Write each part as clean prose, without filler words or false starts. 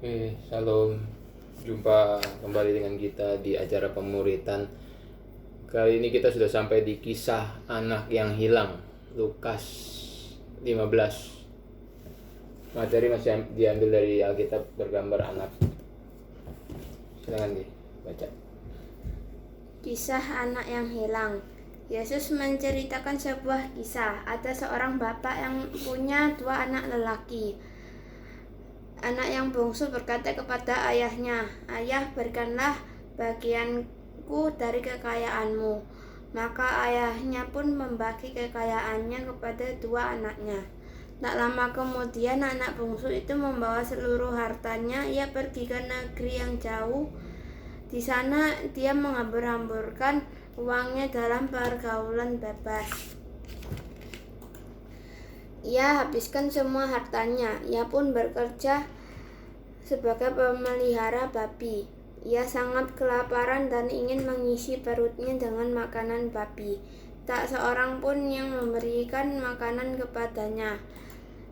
Shalom. Jumpa kembali dengan kita di acara pemuritan. Kali ini kita sudah sampai di kisah anak yang hilang, Lukas 15. Materi masih diambil dari Alkitab bergambar anak. Silakan dibaca. Kisah anak yang hilang. Yesus menceritakan sebuah kisah. Ada seorang bapak yang punya dua anak lelaki. Anak yang bungsu berkata kepada ayahnya, "Ayah, berikanlah bagianku dari kekayaanmu." Maka ayahnya pun membagi kekayaannya kepada dua anaknya. Tak lama kemudian anak bungsu itu membawa seluruh hartanya. Ia pergi ke negeri yang jauh. Di sana dia menghambur-hamburkan uangnya dalam pergaulan bebas. Ia habiskan semua hartanya. Ia pun bekerja sebagai pemelihara babi. Ia sangat kelaparan dan ingin mengisi perutnya dengan makanan babi. Tak seorang pun yang memberikan makanan kepadanya.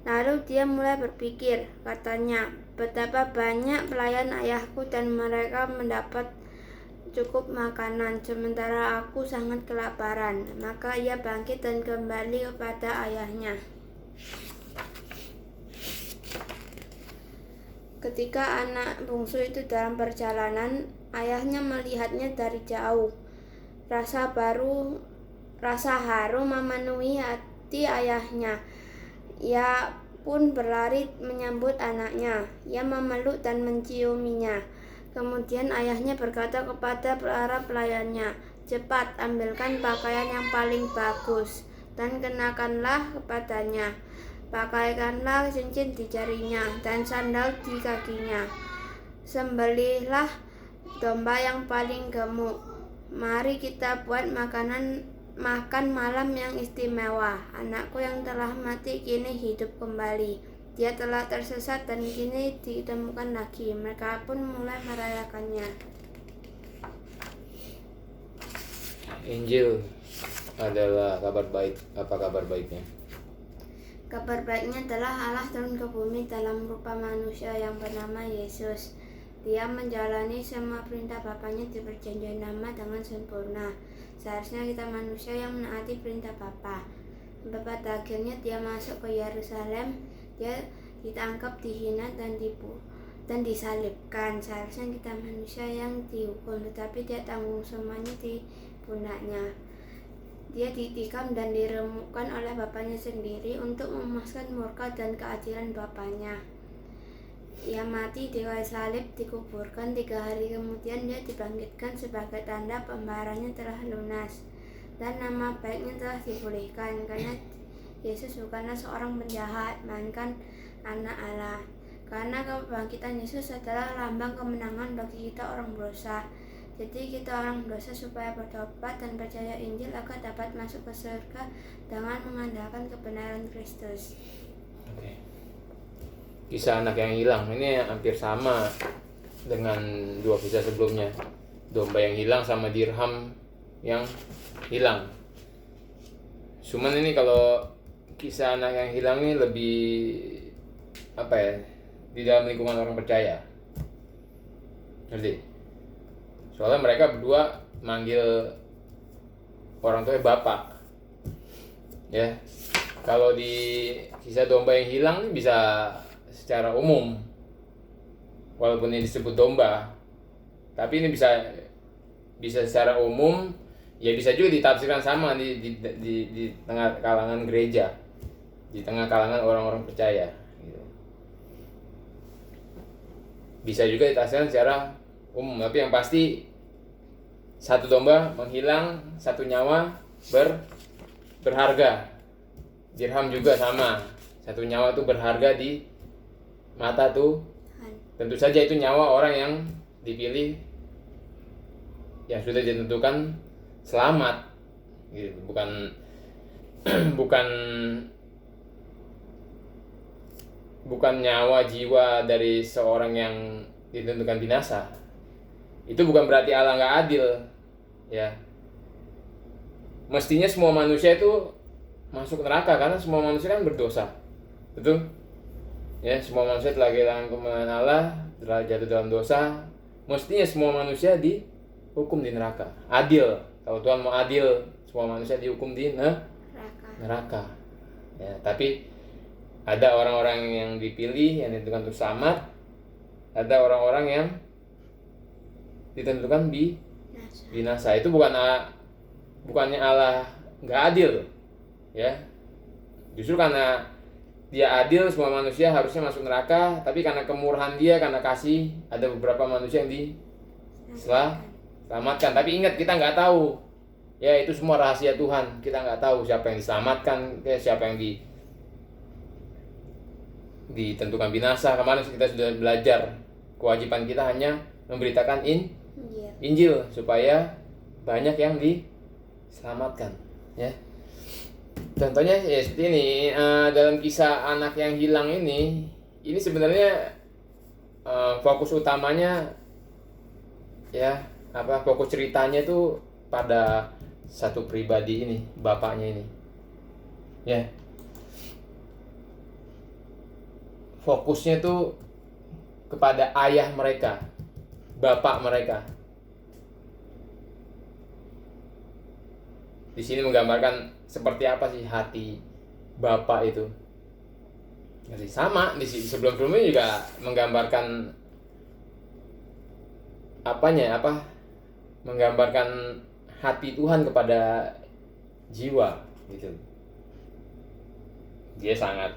Lalu dia mulai berpikir, katanya, "Betapa banyak pelayan ayahku dan mereka mendapat cukup makanan, sementara aku sangat kelaparan." Maka ia bangkit dan kembali kepada ayahnya. Ketika anak bungsu itu dalam perjalanan, ayahnya melihatnya dari jauh. Rasa haru memenuhi hati ayahnya. Ia pun berlari menyambut anaknya. Ia memeluk dan menciuminya. Kemudian ayahnya berkata kepada para pelayannya, "Cepat, ambilkan pakaian yang paling bagus dan kenakanlah kepadanya. Pakaikanlah cincin di jarinya dan sandal di kakinya. Sembelihlah domba yang paling gemuk. Mari kita buat makan malam yang istimewa. Anakku yang telah mati kini hidup kembali. Dia telah tersesat dan kini ditemukan lagi." Mereka pun mulai merayakannya. Injil adalah kabar baik. Apa kabar baiknya? Kabar baiknya adalah Allah turun ke bumi dalam rupa manusia yang bernama Yesus. Dia menjalani semua perintah Bapaknya di perjanjian lama dengan sempurna. Seharusnya kita manusia yang menaati perintah Bapa. Pada akhirnya dia masuk ke Yerusalem. Dia ditangkap, dihina dan disalibkan. Seharusnya kita manusia yang dihukum, tetapi dia tanggung semuanya di pundaknya. Dia ditikam dan diremukkan oleh Bapaknya sendiri untuk memuaskan murka dan keadilan Bapaknya. Ia mati di kayu salib, dikuburkan. 3 hari kemudian dia dibangkitkan sebagai tanda pembayarannya telah lunas dan nama baiknya telah dipulihkan, karena Yesus bukanlah seorang penjahat, melainkan anak Allah. Karena kebangkitan Yesus adalah lambang kemenangan bagi kita orang berdosa. Jadi kita orang berdosa supaya bertobat dan percaya Injil agar dapat masuk ke surga dengan mengandalkan kebenaran Kristus. Oke. Kisah anak yang hilang ini hampir sama dengan 2 kisah sebelumnya. Domba yang hilang sama dirham yang hilang. Cuman ini kalau kisah anak yang hilang ini lebih di dalam lingkungan orang percaya. Ngerti? Soalnya mereka berdua manggil orang tuanya bapak. Ya. Kalau di kisah domba yang hilang ini bisa secara umum. Walaupun ini disebut domba, tapi ini bisa secara umum, ya bisa juga ditafsirkan sama di tengah kalangan gereja, di tengah kalangan orang-orang percaya gitu. Bisa juga ditafsirkan secara umum, tapi yang pasti satu domba menghilang, satu nyawa berharga. Dirham juga sama, satu nyawa tuh berharga di mata Tuhan. Tentu saja itu nyawa orang yang dipilih, yang sudah ditentukan selamat gitu. bukan nyawa jiwa dari seorang yang ditentukan binasa. Itu bukan berarti Allah nggak adil, ya. Mestinya semua manusia itu masuk neraka karena semua manusia kan berdosa, betul? Ya, semua manusia telah kehilangan kemuliaan Allah, telah jatuh dalam dosa. Mestinya semua manusia dihukum di neraka. Adil. Kalau Tuhan mau adil, semua manusia dihukum di neraka. Ya, tapi ada orang-orang yang dipilih yang ditentukan untuk selamat. Ada orang-orang yang ditentukan binasa. Itu bukannya Allah nggak adil, ya. Justru karena Dia adil, semua manusia harusnya masuk neraka, tapi karena kemurahan Dia, karena kasih, ada beberapa manusia yang diselamatkan. Tapi ingat, kita nggak tahu, ya, itu semua rahasia Tuhan. Kita nggak tahu siapa yang diselamatkan, siapa yang ditentukan binasa. Kemarin kita sudah belajar, kewajiban kita hanya memberitakan Injil supaya banyak yang diselamatkan, ya. Contohnya ya seperti ini, dalam kisah anak yang hilang ini sebenarnya fokus utamanya, ya, fokus ceritanya itu pada satu pribadi ini, bapaknya ini, ya. Fokusnya tuh kepada ayah mereka, bapak mereka. Di sini menggambarkan seperti apa sih hati bapak itu. Jadi sama di sebelum-sebelumnya juga menggambarkan menggambarkan hati Tuhan kepada jiwa gitu. Dia sangat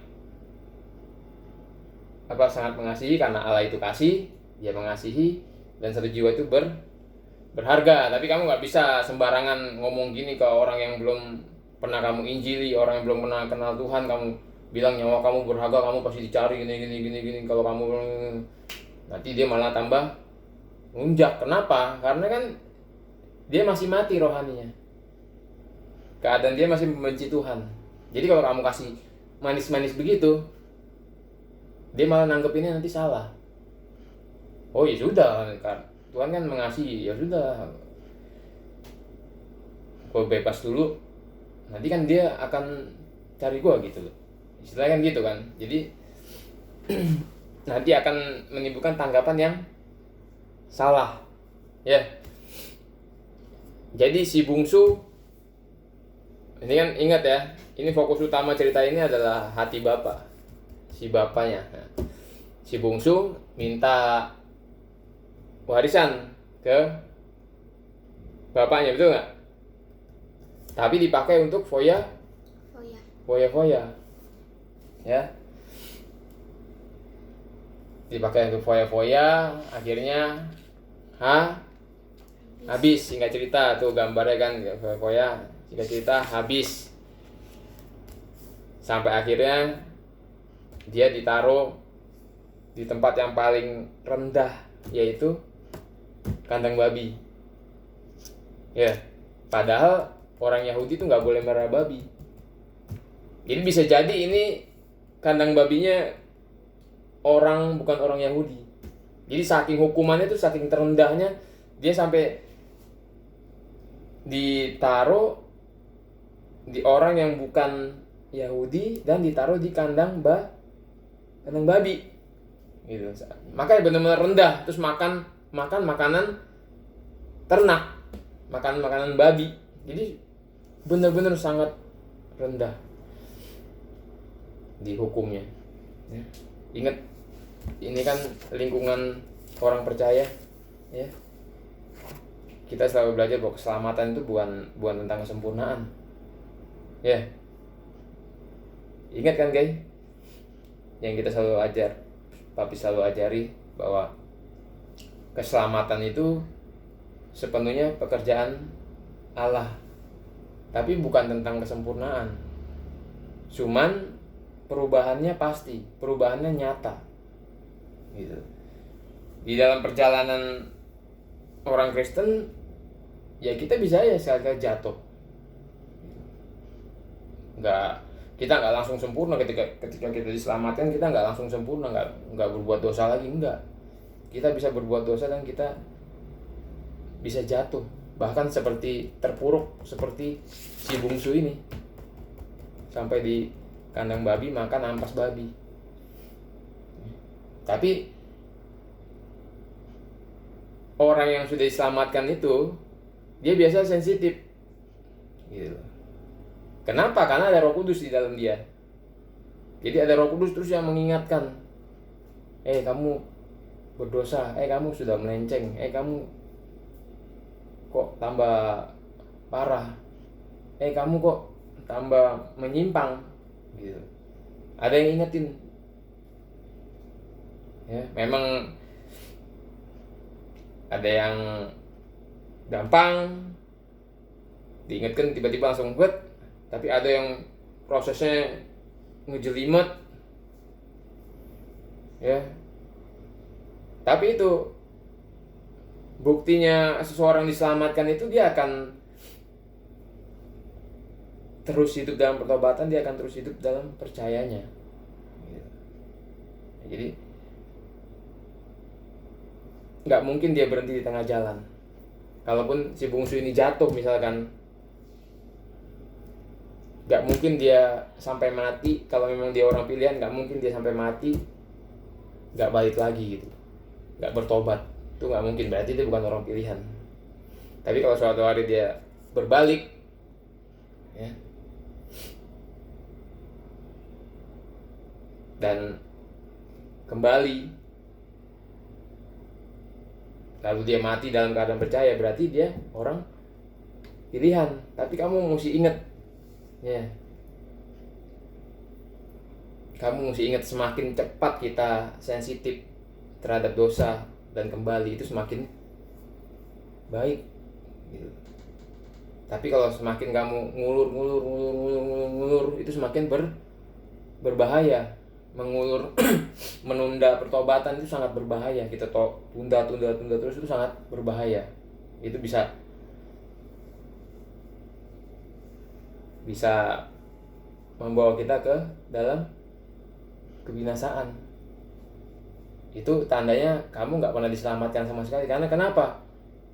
mengasihi, karena Allah itu kasih, Dia mengasihi, dan satu jiwa itu berharga. Tapi kamu nggak bisa sembarangan ngomong gini ke orang yang belum pernah kamu injili, orang yang belum pernah kenal Tuhan. Kamu bilang nyawa kamu berharga, kamu pasti dicari gini. Kalau kamu, nanti dia malah tambah ngunjak. Kenapa? Karena kan dia masih mati rohaninya, keadaan dia masih membenci Tuhan. Jadi kalau kamu kasih manis-manis begitu, dia malah nanggepinnya nanti salah. Oh ya sudah, Tuhan kan mengasihi, ya sudah, gue bebas dulu, nanti kan dia akan cari gue gitu loh, istilahnya kan gitu kan. Jadi nanti akan menimbulkan tanggapan yang salah, ya. Jadi si bungsu ini kan, ingat ya, ini fokus utama cerita ini adalah hati bapak, si bapaknya. Nah, si bungsu minta warisan ke bapaknya, betul nggak? Tapi dipakai untuk foya, ya. Dipakai untuk foya, akhirnya habis. Singkat cerita tuh gambarnya kan, foya, singkat cerita habis. Sampai akhirnya dia ditaruh di tempat yang paling rendah, yaitu kandang babi, ya. Padahal orang Yahudi itu nggak boleh merah babi. Jadi bisa jadi ini kandang babinya bukan orang Yahudi. Jadi saking hukumannya itu, saking terendahnya, dia sampai ditaruh di orang yang bukan Yahudi dan ditaruh di kandang babi gitu. Makanya benar-benar rendah. Terus makan makanan ternak, makan makanan babi. Jadi benar-benar sangat rendah di hukumnya, ya. Ingat, ini kan lingkungan orang percaya, ya. Kita selalu belajar bahwa keselamatan itu bukan tentang kesempurnaan, ya. Ingat kan guys, yang kita selalu Papi selalu ajari bahwa keselamatan itu sepenuhnya pekerjaan Allah, tapi bukan tentang kesempurnaan. Cuman perubahannya pasti, perubahannya nyata, gitu. Di dalam perjalanan orang Kristen, ya kita bisa ya sekali jatuh. Kita nggak langsung sempurna ketika kita diselamatkan. Kita nggak langsung sempurna, nggak berbuat dosa lagi, enggak. Kita bisa berbuat dosa dan kita bisa jatuh, bahkan seperti terpuruk seperti si bungsu ini, sampai di kandang babi makan ampas babi. Tapi orang yang sudah diselamatkan itu dia biasa sensitif gitu. Kenapa? Karena ada Roh Kudus di dalam dia. Jadi ada Roh Kudus terus yang mengingatkan, kamu berdosa, kamu sudah melenceng, kamu kok tambah parah, kamu kok tambah menyimpang gitu. Ada yang ingetin. Ya, memang ada yang gampang diingatkan tiba-tiba langsung buat, tapi ada yang prosesnya ngejelimet ya. Tapi itu buktinya seseorang diselamatkan itu dia akan terus hidup dalam pertobatan, dia akan terus hidup dalam percayanya. Jadi nggak mungkin dia berhenti di tengah jalan. Kalaupun si bungsu ini jatuh misalkan, nggak mungkin dia sampai mati. Kalau memang dia orang pilihan, nggak mungkin dia sampai mati nggak balik lagi gitu, nggak bertobat. Itu nggak mungkin, berarti dia bukan orang pilihan. Tapi kalau suatu hari dia berbalik ya, dan kembali, lalu dia mati dalam keadaan percaya, berarti dia orang pilihan. Tapi kamu mesti ingat ya, kamu mesti ingat, semakin cepat kita sensitif terhadap dosa dan kembali, itu semakin baik gitu. Tapi kalau semakin kamu ngulur, itu semakin berbahaya. Mengulur menunda pertobatan itu sangat berbahaya. Kita tunda terus, itu sangat berbahaya. Itu bisa membawa kita ke dalam kebinasaan. Itu tandanya kamu nggak pernah diselamatkan sama sekali. Karena kenapa?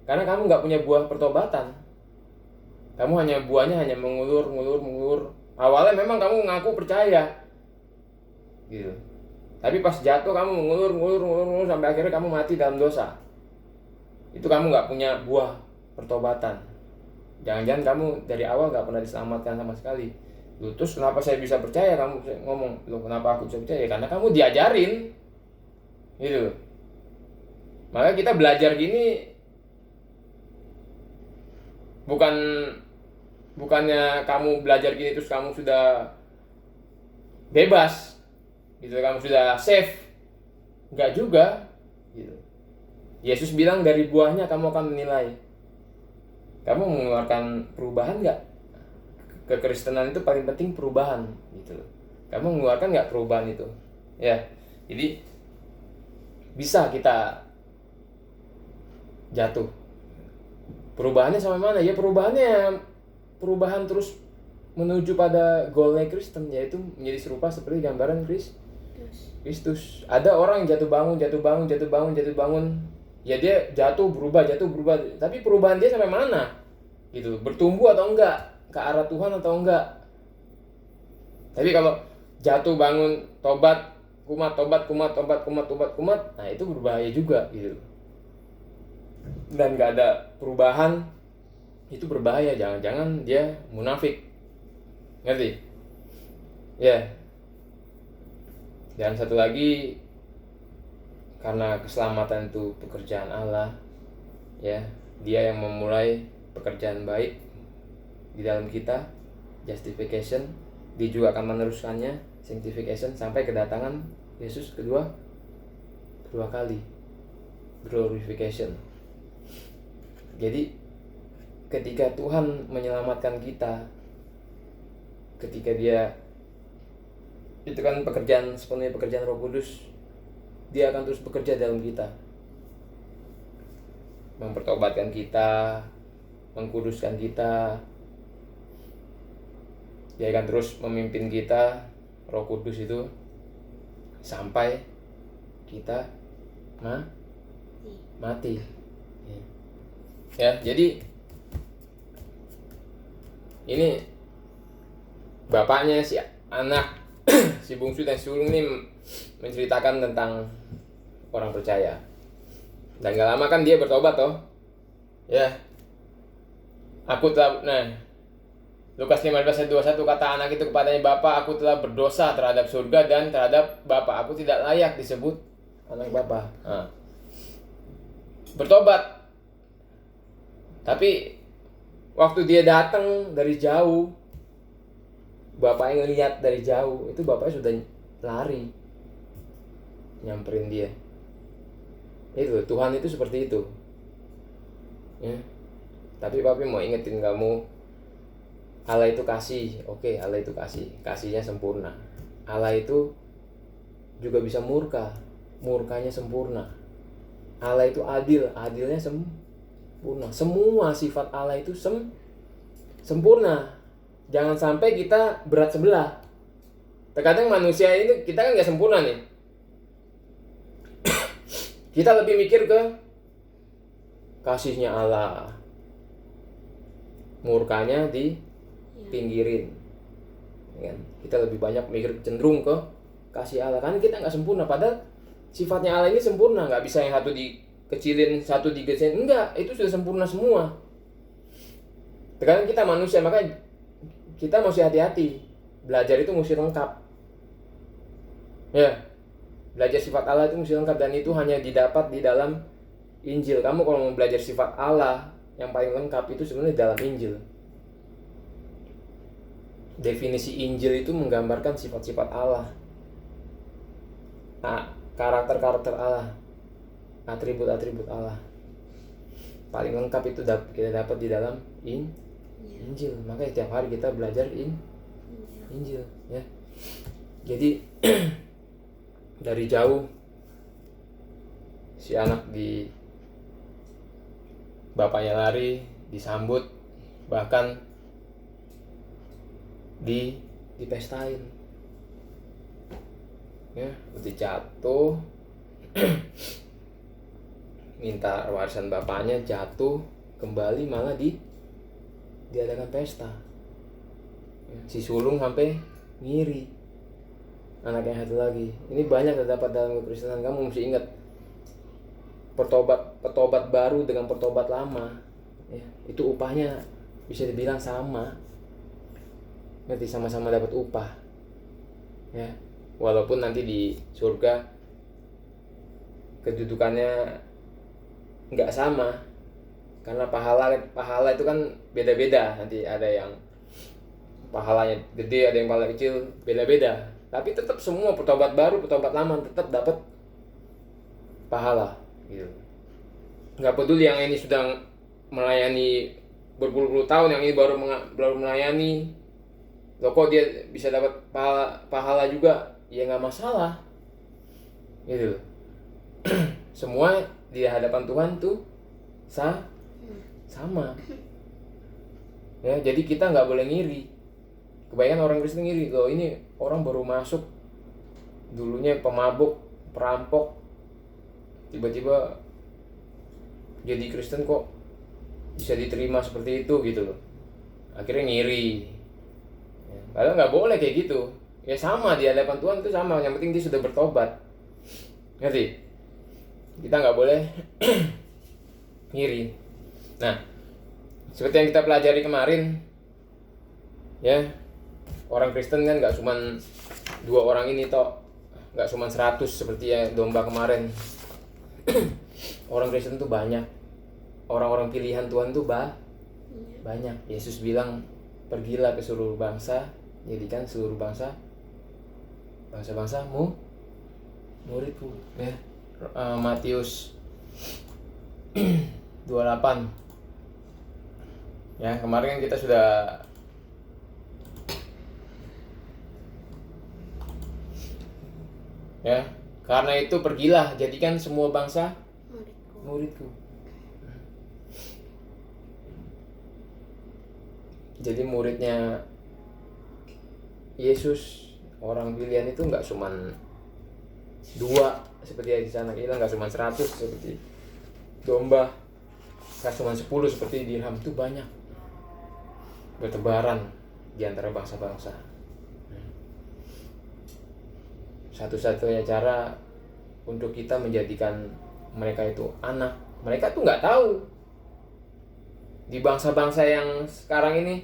Karena kamu nggak punya buah pertobatan. Kamu buahnya hanya mengulur. Awalnya memang kamu ngaku percaya gitu, tapi pas jatuh kamu mengulur sampai akhirnya kamu mati dalam dosa. Itu kamu nggak punya buah pertobatan. Jangan-jangan kamu dari awal nggak pernah diselamatkan sama sekali. Terus kenapa saya bisa percaya? Kamu ngomong, kenapa aku bisa percaya? Karena kamu diajarin gitu. Maka kita belajar gini bukannya kamu belajar gini terus kamu sudah bebas gitu, kamu sudah safe. Enggak juga gitu. Yesus bilang dari buahnya kamu akan menilai. Kamu mengeluarkan perubahan enggak? Kekristenan itu paling penting perubahan gitu. Kamu mengeluarkan enggak perubahan itu? Ya. Jadi bisa kita jatuh. Perubahannya sampai mana? Ya perubahan terus menuju pada goalnya Kristen, yaitu menjadi serupa seperti gambaran Kristus. Ada orang yang jatuh bangun. Ya dia jatuh berubah. Tapi perubahan dia sampai mana? Gitu. Bertumbuh atau enggak? Ke arah Tuhan atau enggak? Tapi kalau jatuh bangun, tobat, kumat, nah itu berbahaya juga gitu. Dan enggak ada perubahan, itu berbahaya. Jangan-jangan dia munafik. Ngerti? Ya. Dan satu lagi, karena keselamatan itu pekerjaan Allah, ya, Dia yang memulai pekerjaan baik di dalam kita, justification, Dia juga akan meneruskannya, sanctification, sampai kedatangan Yesus kedua kali, glorification. Jadi ketika Tuhan menyelamatkan kita, ketika Dia, itu kan sepenuhnya pekerjaan Roh Kudus, Dia akan terus bekerja dalam kita, mempertobatkan kita, mengkuduskan kita. Dia akan terus memimpin kita, Roh Kudus itu, sampai kita mati. Ya, jadi ini bapaknya si anak si bungsu dan si sulung ini menceritakan tentang orang percaya. Dan gak lama kan dia bertobat toh. Ya. Lukas 15 ayat 21, kata anak itu kepadanya, Bapa, aku telah berdosa terhadap surga dan terhadap Bapa. Aku tidak layak disebut anak Bapa. Bertobat. Tapi waktu dia datang dari jauh, bapaknya ngelihat dari jauh, itu bapaknya sudah lari nyamperin dia. Itu Tuhan itu seperti itu ya. Tapi papi mau ingetin kamu, Allah itu kasih. Oke, Allah itu kasih, kasihnya sempurna. Allah itu juga bisa murka, murkanya sempurna. Allah itu adil, adilnya sempurna. Semua sifat Allah itu sempurna. Jangan sampai kita berat sebelah. Terkadang manusia ini, kita kan gak sempurna nih. Kita lebih mikir ke kasihnya Allah, murkanya dipinggirin ya. Kita lebih banyak mikir cenderung ke kasih Allah, karena kita gak sempurna. Padahal sifatnya Allah ini sempurna. Gak bisa yang satu dikecilin, satu digedein. Enggak, itu sudah sempurna semua. Terkadang kita manusia, makanya kita mesti hati-hati. Belajar itu mesti lengkap ya. Belajar sifat Allah itu mesti lengkap, dan itu hanya didapat di dalam Injil. Kamu kalau mau belajar sifat Allah yang paling lengkap itu sebenarnya dalam Injil. Definisi Injil itu menggambarkan sifat-sifat Allah, karakter-karakter Allah, atribut-atribut Allah. Paling lengkap itu kita dapat di dalam Injil. Makanya setiap hari kita belajar Injil ya. Jadi dari jauh si anak bapaknya lari, disambut, bahkan dipestain ya. Udah jatuh minta warisan bapaknya, jatuh kembali, malah diadakan pesta ya. Si sulung sampai ngiri anak yang satu lagi. Ini banyak terdapat dalam kekristenan. Kamu mesti ingat, petobat baru dengan petobat lama ya, itu upahnya bisa dibilang sama. Nanti sama-sama dapat upah ya. Walaupun nanti di surga kedudukannya nggak sama, karena pahala itu kan beda-beda. Nanti ada yang pahalanya gede, ada yang pahala kecil, beda-beda. Tapi tetap semua petobat baru, petobat lama tetap dapat pahala gitu. Nggak peduli yang ini sudah melayani berpuluh-puluh tahun, yang ini baru melayani, loh kok dia bisa dapat pahala juga? Ya nggak masalah gitu. Semua di hadapan Tuhan tuh sama ya. Jadi kita nggak boleh ngiri. Kebanyakan orang Kristen ngiri, loh ini orang baru masuk, dulunya pemabuk, perampok, tiba-tiba jadi Kristen kok bisa diterima seperti itu gitu loh. Akhirnya ngiri ya. Padahal nggak boleh kayak gitu ya. Sama di hadapan Tuhan itu sama, yang penting dia sudah bertobat. Ngerti? Kita nggak boleh ngiri. Nah, seperti yang kita pelajari kemarin ya, orang Kristen kan gak cuma 2 orang ini toh, gak cuma 100 seperti yang domba kemarin. Orang Kristen tuh banyak, orang-orang pilihan Tuhan tuh banyak. Yesus bilang, pergilah ke seluruh bangsa, jadikan seluruh bangsa muridku ya. Matius 28 ya. Kemarin kan kita sudah ya, karena itu pergilah, jadikan semua bangsa muridku. Jadi muridnya Yesus, orang pilihan itu nggak cuman 2 seperti yang di sana, kita nggak cuman 100 seperti domba, nggak cuman 10 seperti dirham. Itu banyak, bertebaran di antara bangsa-bangsa. Satu-satunya cara untuk kita menjadikan mereka itu anak. Mereka tuh nggak tahu. Di bangsa-bangsa yang sekarang ini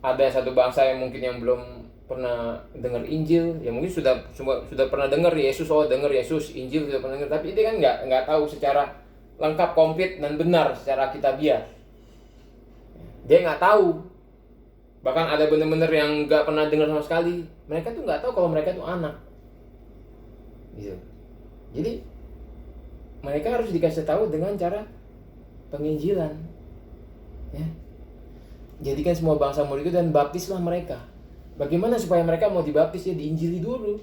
ada satu bangsa yang mungkin yang belum pernah dengar Injil, ya mungkin sudah pernah dengar Yesus, dengar Yesus, Injil sudah pernah dengar, tapi dia kan nggak tahu secara lengkap, komplit dan benar secara kitabiah. Dia nggak tahu. Bahkan ada benar-benar yang nggak pernah dengar sama sekali. Mereka tuh nggak tahu kalau mereka tuh anak. Gitu. Jadi mereka harus dikasih tahu dengan cara penginjilan. Ya. Jadikan semua bangsa murid itu dan baptislah mereka. Bagaimana supaya mereka mau dibaptis? Ya diinjili dulu.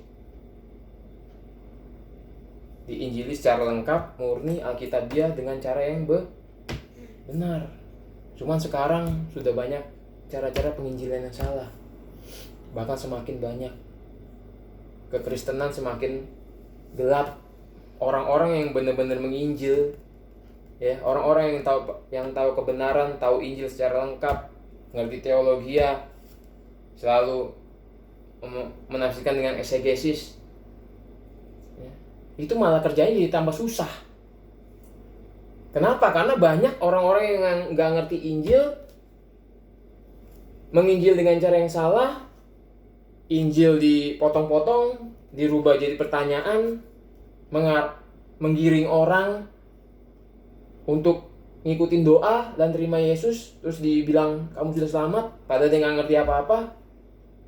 Diinjili secara lengkap, murni, alkitabiah dengan cara yang benar. Cuman sekarang sudah banyak cara-cara penginjilan yang salah. Bahkan semakin banyak. Kekristenan semakin gelap. Orang-orang yang benar-benar menginjil, ya, orang-orang yang tahu kebenaran, tahu Injil secara lengkap, ngerti teologi, selalu menafsirkan dengan eksegesis, ya, itu malah kerjanya jadi tambah susah. Kenapa? Karena banyak orang-orang yang nggak ngerti Injil, menginjil dengan cara yang salah. Injil dipotong-potong, dirubah jadi pertanyaan, menggiring orang untuk ngikutin doa dan terima Yesus, terus dibilang kamu sudah selamat, padahal dia nggak ngerti apa-apa.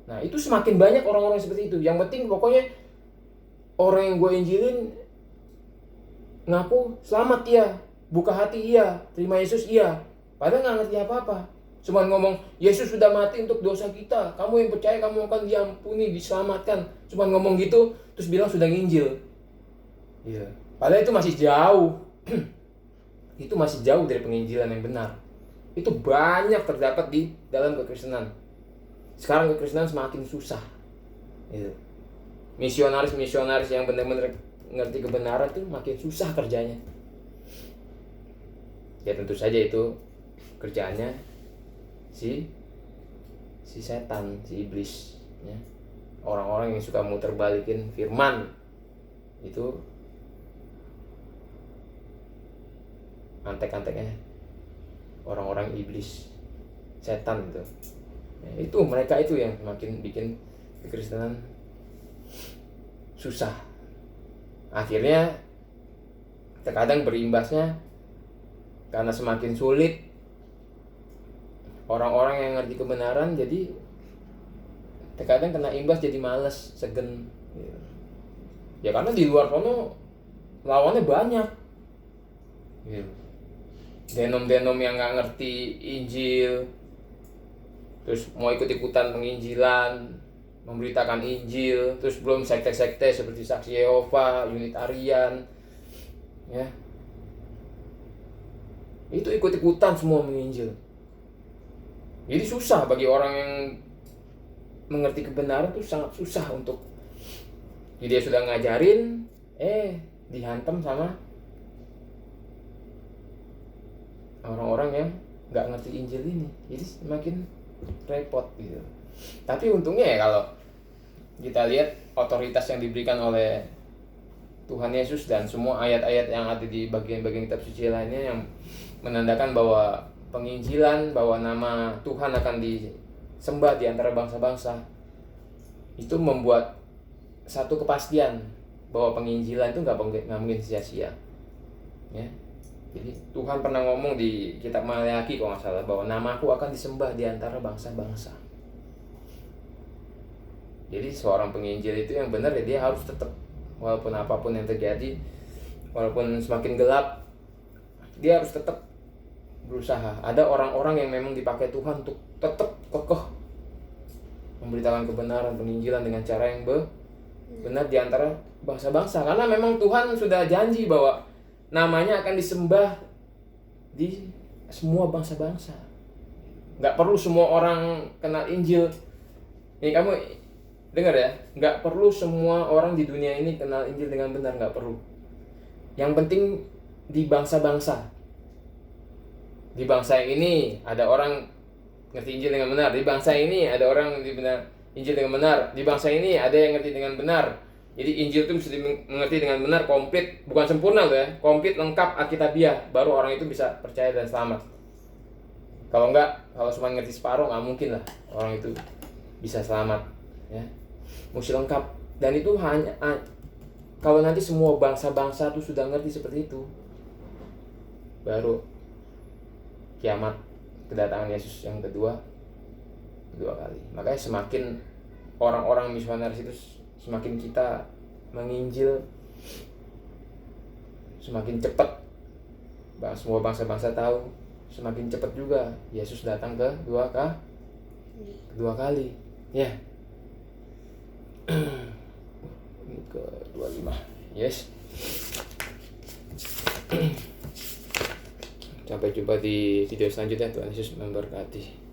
Nah, itu semakin banyak orang-orang seperti itu. Yang penting pokoknya orang yang gue injilin ngaku selamat iya, buka hati iya, terima Yesus iya, padahal nggak ngerti apa-apa. Cuma ngomong Yesus sudah mati untuk dosa kita, kamu yang percaya kamu akan diampuni, diselamatkan. Cuma ngomong gitu terus bilang sudah nginjil. Iya. Padahal itu masih jauh. Itu masih jauh dari penginjilan yang benar. Itu banyak terdapat di dalam kekristenan. Sekarang kekristenan semakin susah. Gitu. Misionaris yang benar-benar ngerti kebenaran tuh makin susah kerjanya. Ya tentu saja itu kerjaannya si setan, si iblis, ya. Orang-orang yang suka muter balikin firman itu antek-anteknya orang-orang iblis, setan gitu. Ya, itu mereka itu yang semakin bikin kekristenan susah. Akhirnya terkadang berimbasnya karena semakin sulit orang-orang yang ngerti kebenaran, jadi terkadang kena imbas jadi malas, segen. Ya karena di luar sana lawannya banyak. Denom-denom yang nggak ngerti Injil, terus mau ikut-ikutan penginjilan, memberitakan Injil, terus belum sekte-sekte seperti Saksi Yehova, Unitarian, ya, itu ikut-ikutan semua menginjil. Jadi susah bagi orang yang mengerti kebenaran tuh sangat susah untuk. Jadi dia sudah ngajarin, dihantam sama orang-orang yang nggak ngerti Injil ini. Jadi semakin repot gitu. Tapi untungnya ya kalau kita lihat otoritas yang diberikan oleh Tuhan Yesus dan semua ayat-ayat yang ada di bagian-bagian kitab suci lainnya yang menandakan bahwa penginjilan, bahwa nama Tuhan akan disembah di antara bangsa-bangsa, itu membuat satu kepastian bahwa penginjilan itu nggak mungkin sia-sia, ya. Jadi Tuhan pernah ngomong di kitab Maleakhi kalau nggak salah bahwa namaku akan disembah di antara bangsa-bangsa. Jadi seorang penginjil itu yang benar ya dia harus tetap, walaupun apapun yang terjadi, walaupun semakin gelap, dia harus tetap berusaha. Ada orang-orang yang memang dipakai Tuhan untuk tetap kokoh memberitakan kebenaran, penginjilan dengan cara yang benar di antara bangsa-bangsa. Karena memang Tuhan sudah janji bahwa namanya akan disembah di semua bangsa-bangsa. Nggak perlu semua orang kenal Injil. Ini kamu dengar ya, nggak perlu semua orang di dunia ini kenal Injil dengan benar, nggak perlu. Yang penting di bangsa-bangsa. Di bangsa ini ada orang ngerti Injil dengan benar. Di bangsa ini ada orang ngerti Injil dengan benar. Di bangsa ini ada yang ngerti dengan benar. Jadi Injil itu mesti mengerti dengan benar, komplit, bukan sempurna loh ya, komplit, lengkap, alkitabiah, baru orang itu bisa percaya dan selamat. Kalau enggak, kalau cuma ngerti separuh, nggak mungkin lah orang itu bisa selamat ya. Mesti lengkap. Dan itu hanya kalau nanti semua bangsa-bangsa itu sudah ngerti seperti itu, baru kiamat, kedatangan Yesus yang kedua kali. Makanya semakin orang-orang misionaris itu, semakin kita menginjil, semakin cepat semua bangsa-bangsa tahu, semakin cepat juga Yesus datang kedua kali ya. Ini ke 25. Yes. Sampai jumpa di video selanjutnya. Tuhan Yesus memberkati.